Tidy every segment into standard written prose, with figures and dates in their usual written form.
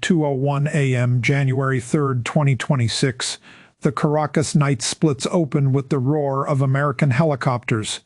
2:01 a.m. January 3, 2026, the Caracas night splits open with the roar of American helicopters.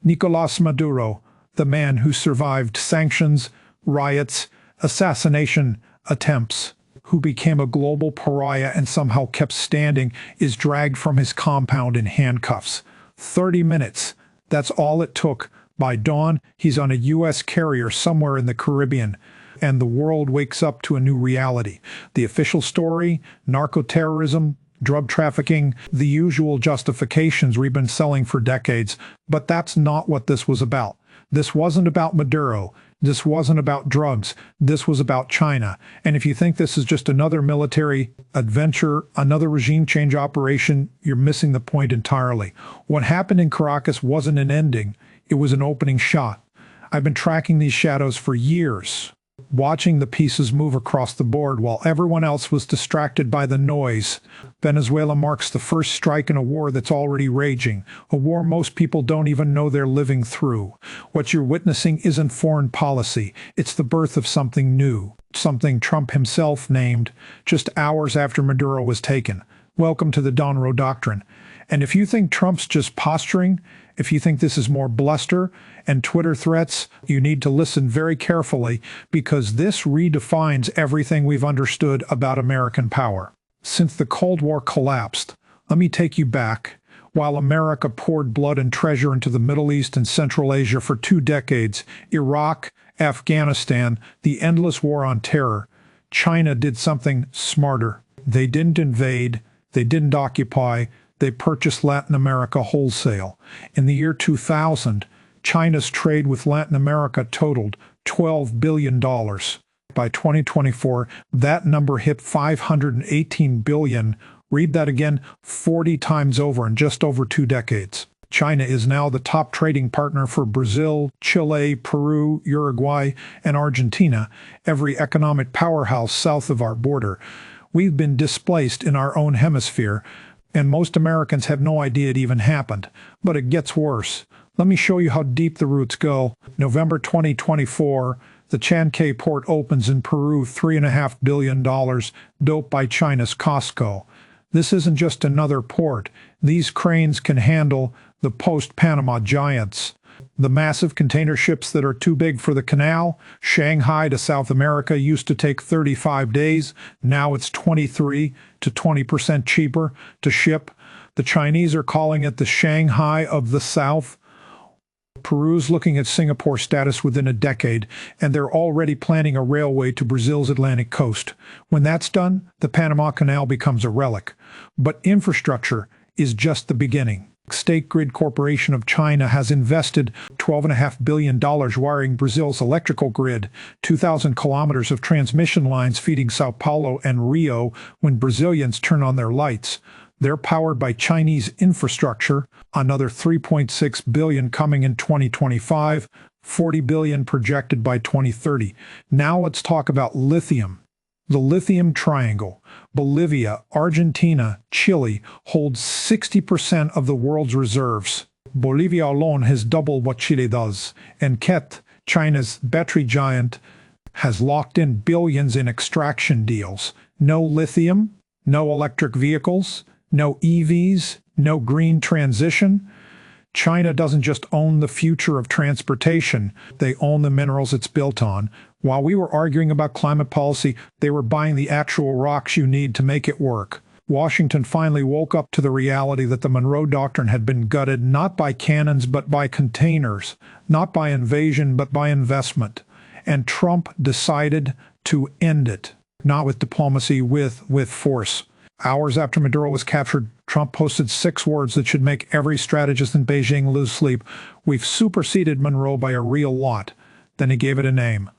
Nicolás Maduro, the man who survived sanctions, riots, assassination attempts, who became a global pariah and somehow kept standing, is dragged from his compound in handcuffs. 30 minutes. That's all it took. By dawn, he's on a U.S. carrier somewhere in the Caribbean, and the world wakes up to a new reality. The official story: narco-terrorism, drug trafficking, the usual justifications we've been selling for decades. But that's not what this was about. This wasn't about Maduro. This wasn't about drugs. This was about China. And if you think this is just another military adventure, another regime change operation, you're missing the point entirely. What happened in Caracas wasn't an ending. It was an opening shot. I've been tracking these shadows for years, watching the pieces move across the board while everyone else was distracted by the noise. Venezuela marks the first strike in a war that's already raging, a war most people don't even know they're living through. What you're witnessing isn't foreign policy. It's the birth of something new, something Trump himself named just hours after Maduro was taken. Welcome to the Donro Doctrine. And if you think Trump's just posturing, if you think this is more bluster and Twitter threats, you need to listen very carefully, because this redefines everything we've understood about American power. Since the Cold War collapsed, let me take you back. While America poured blood and treasure into the Middle East and Central Asia for 2 decades, Iraq, Afghanistan, the endless war on terror, China did something smarter. They didn't invade, they didn't occupy, they purchased Latin America wholesale. In the year 2000, China's trade with Latin America totaled $12 billion. By 2024, that number hit $518 billion. Read that again, 40 times over in just over 2 decades. China is now the top trading partner for Brazil, Chile, Peru, Uruguay, and Argentina, every economic powerhouse south of our border. We've been displaced in our own hemisphere, and most Americans have no idea it even happened. But it gets worse. Let me show you how deep the roots go. November 2024, the Chancay port opens in Peru, $3.5 billion, built by China's Costco. This isn't just another port. These cranes can handle the post-Panama giants. The massive container ships that are too big for the canal. Shanghai to South America used to take 35 days. Now it's 23 to 20% cheaper to ship. The Chinese are calling it the Shanghai of the South. Peru's looking at Singapore status within a decade, and they're already planning a railway to Brazil's Atlantic coast. When that's done, the Panama Canal becomes a relic. But infrastructure is just the beginning. State Grid Corporation of China has invested $12.5 billion wiring Brazil's electrical grid, 2,000 kilometers of transmission lines feeding Sao Paulo and Rio when Brazilians turn on their lights. They're powered by Chinese infrastructure, another $3.6 billion coming in 2025, $40 billion projected by 2030. Now let's talk about lithium. The lithium triangle. Bolivia, Argentina, Chile holds 60% of the world's reserves. Bolivia alone has doubled what Chile does. And KET, China's battery giant, has locked in billions in extraction deals. No lithium, no electric vehicles, no EVs, no green transition. China doesn't just own the future of transportation, they own the minerals it's built on. While we were arguing about climate policy, they were buying the actual rocks you need to make it work. Washington finally woke up to the reality that the Monroe Doctrine had been gutted not by cannons but by containers, not by invasion but by investment. And Trump decided to end it, not with diplomacy, with force. Hours after Maduro was captured, Trump posted 6 words that should make every strategist in Beijing lose sleep. We've superseded Monroe by a real lot. Then he gave it a name.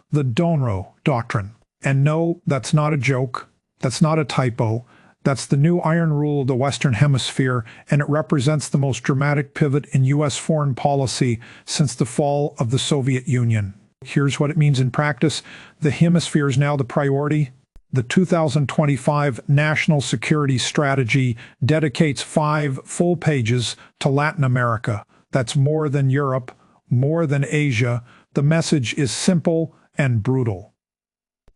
The Donro Doctrine. And no, that's not a joke. That's not a typo. That's the new iron rule of the Western Hemisphere, and it represents the most dramatic pivot in U.S. foreign policy since the fall of the Soviet Union. Here's what it means in practice. The hemisphere is now the priority. The 2025 National Security Strategy dedicates 5 full pages to Latin America. That's more than Europe, more than Asia. The message is simple and brutal.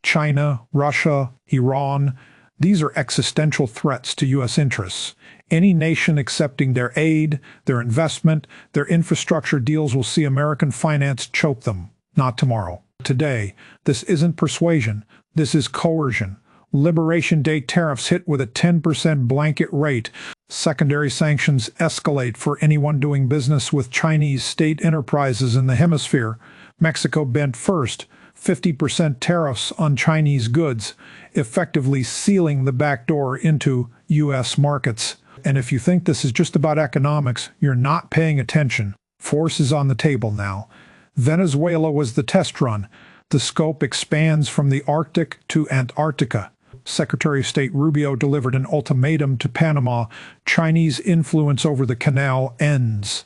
China, Russia, Iran. These are existential threats to U.S. interests. Any nation accepting their aid, their investment, their infrastructure deals will see American finance choke them. Not tomorrow. Today, this isn't persuasion. This is coercion. Liberation Day tariffs hit with a 10% blanket rate. Secondary sanctions escalate for anyone doing business with Chinese state enterprises in the hemisphere. Mexico bent first. 50% tariffs on Chinese goods, effectively sealing the back door into U.S. markets. And if you think this is just about economics, you're not paying attention. Force is on the table now. Venezuela was the test run. The scope expands from the Arctic to Antarctica. Secretary of State Rubio delivered an ultimatum to Panama. Chinese influence over the canal ends.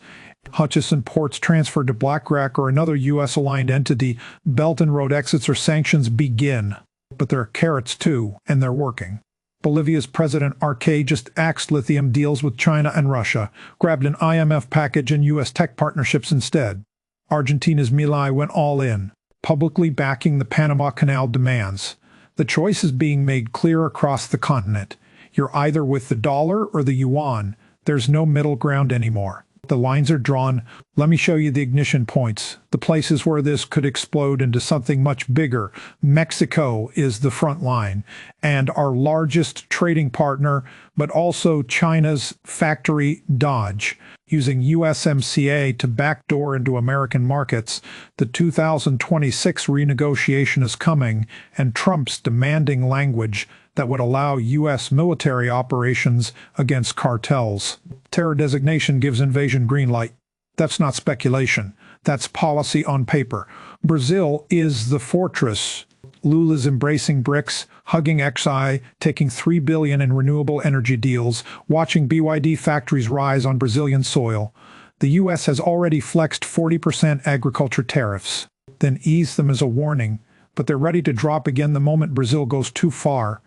Hutchison ports transferred to BlackRock or another U.S.-aligned entity. Belt and Road exits or sanctions begin. But there are carrots too, and they're working. Bolivia's President Arce just axed lithium deals with China and Russia, grabbed an IMF package and U.S. tech partnerships instead. Argentina's Milei went all in, publicly backing the Panama Canal demands. The choice is being made clear across the continent. You're either with the dollar or the yuan. There's no middle ground anymore. The lines are drawn. Let me show you the ignition points, the places where this could explode into something much bigger. Mexico is the front line, and our largest trading partner, but also China's factory Dodge. Using USMCA to backdoor into American markets, the 2026 renegotiation is coming, and Trump's demanding language that would allow U.S. military operations against cartels. Terror designation gives invasion green light. That's not speculation. That's policy on paper. Brazil is the fortress. Lula's embracing BRICS, hugging XI, taking $3 billion in renewable energy deals, watching BYD factories rise on Brazilian soil. The U.S. has already flexed 40% agriculture tariffs, then eased them as a warning, but they're ready to drop again the moment Brazil goes too far.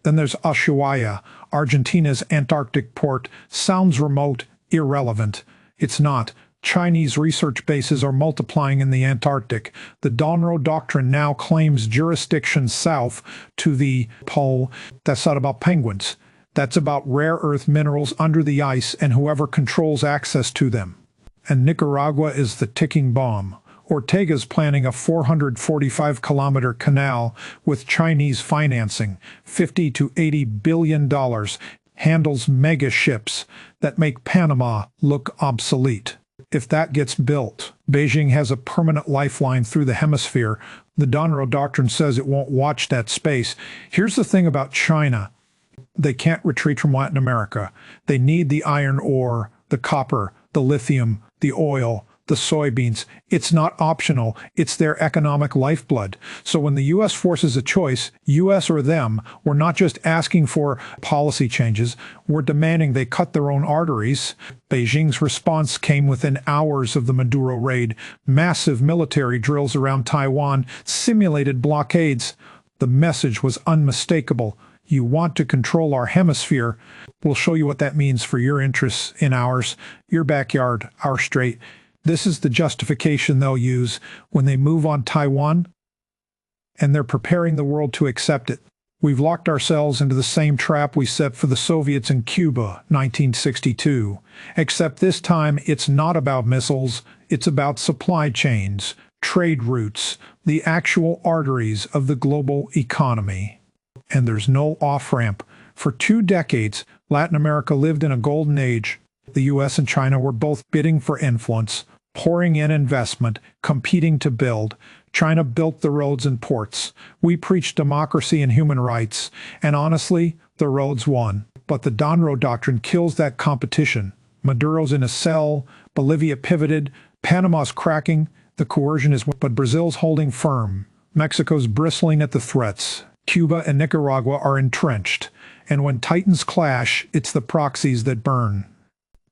Then there's Ushuaia, Argentina's Antarctic port. Sounds remote, irrelevant. It's not. Chinese research bases are multiplying in the Antarctic. The Donro Doctrine now claims jurisdiction south to the pole. That's not about penguins. That's about rare earth minerals under the ice and whoever controls access to them. And Nicaragua is the ticking bomb. Ortega's planning a 445-kilometer canal with Chinese financing, $50 to $80 billion, handles mega ships that make Panama look obsolete. If that gets built, Beijing has a permanent lifeline through the hemisphere. The Donro Doctrine says it won't watch that space. Here's the thing about China. They can't retreat from Latin America. They need the iron ore, the copper, the lithium, the oil, the soybeans. It's not optional. It's their economic lifeblood. So when the U.S. forces a choice, U.S. or them, we're not just asking for policy changes. We're demanding they cut their own arteries. Beijing's response came within hours of the Maduro raid. Massive military drills around Taiwan, simulated blockades. The message was unmistakable. You want to control our hemisphere. We'll show you what that means for your interests in ours, your backyard, our strait. This is the justification they'll use when they move on Taiwan, and they're preparing the world to accept it. We've locked ourselves into the same trap we set for the Soviets in Cuba, 1962. Except this time, it's not about missiles, it's about supply chains, trade routes, the actual arteries of the global economy. And there's no off-ramp. For 2 decades, Latin America lived in a golden age. The U.S. and China were both bidding for influence, pouring in investment, competing to build. China built the roads and ports. We preached democracy and human rights. And honestly, the roads won. But the Donro Doctrine kills that competition. Maduro's in a cell. Bolivia pivoted. Panama's cracking. The coercion is... But Brazil's holding firm. Mexico's bristling at the threats. Cuba and Nicaragua are entrenched. And when titans clash, it's the proxies that burn.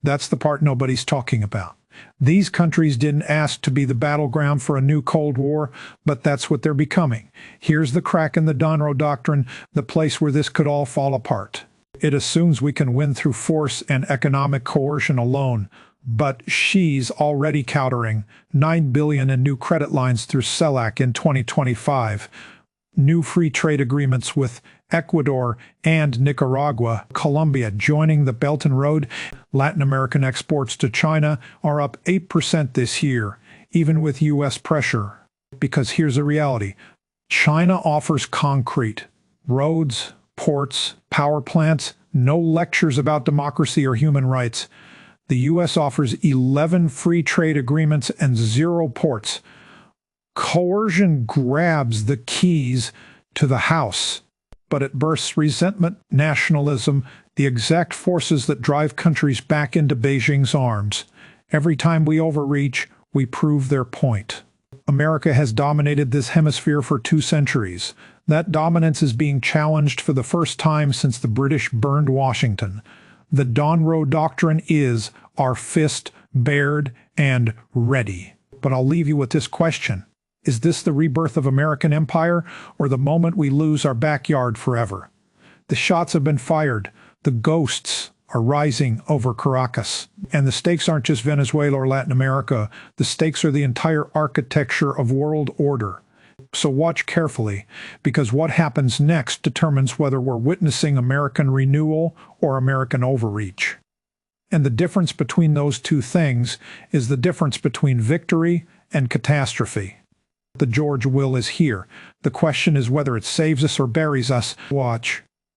That's the part nobody's talking about. These countries didn't ask to be the battleground for a new Cold War, but that's what they're becoming. Here's the crack in the Donro Doctrine, the place where this could all fall apart. It assumes we can win through force and economic coercion alone, but Xi's already countering $9 billion in new credit lines through CELAC in 2025. new free trade agreements with Ecuador and Nicaragua, Colombia joining the Belt and Road. Latin American exports to China are up 8% this year, even with U.S. pressure. Because here's the reality. China offers concrete. Roads, ports, power plants, no lectures about democracy or human rights. The U.S. offers 11 free trade agreements and 0 ports. Coercion grabs the keys to the house, but it bursts resentment, nationalism, the exact forces that drive countries back into Beijing's arms. Every time we overreach, we prove their point. America has dominated this hemisphere for 2 centuries. That dominance is being challenged for the first time since the British burned Washington. The Donroe Doctrine is our fist bared and ready. But I'll leave you with this question. Is this the rebirth of American empire, or the moment we lose our backyard forever? The shots have been fired. The ghosts are rising over Caracas. And the stakes aren't just Venezuela or Latin America. The stakes are the entire architecture of world order. So watch carefully, because what happens next determines whether we're witnessing American renewal or American overreach. And the difference between those 2 things is the difference between victory and catastrophe. The George will is here. The question is whether it saves us or buries us. Watch.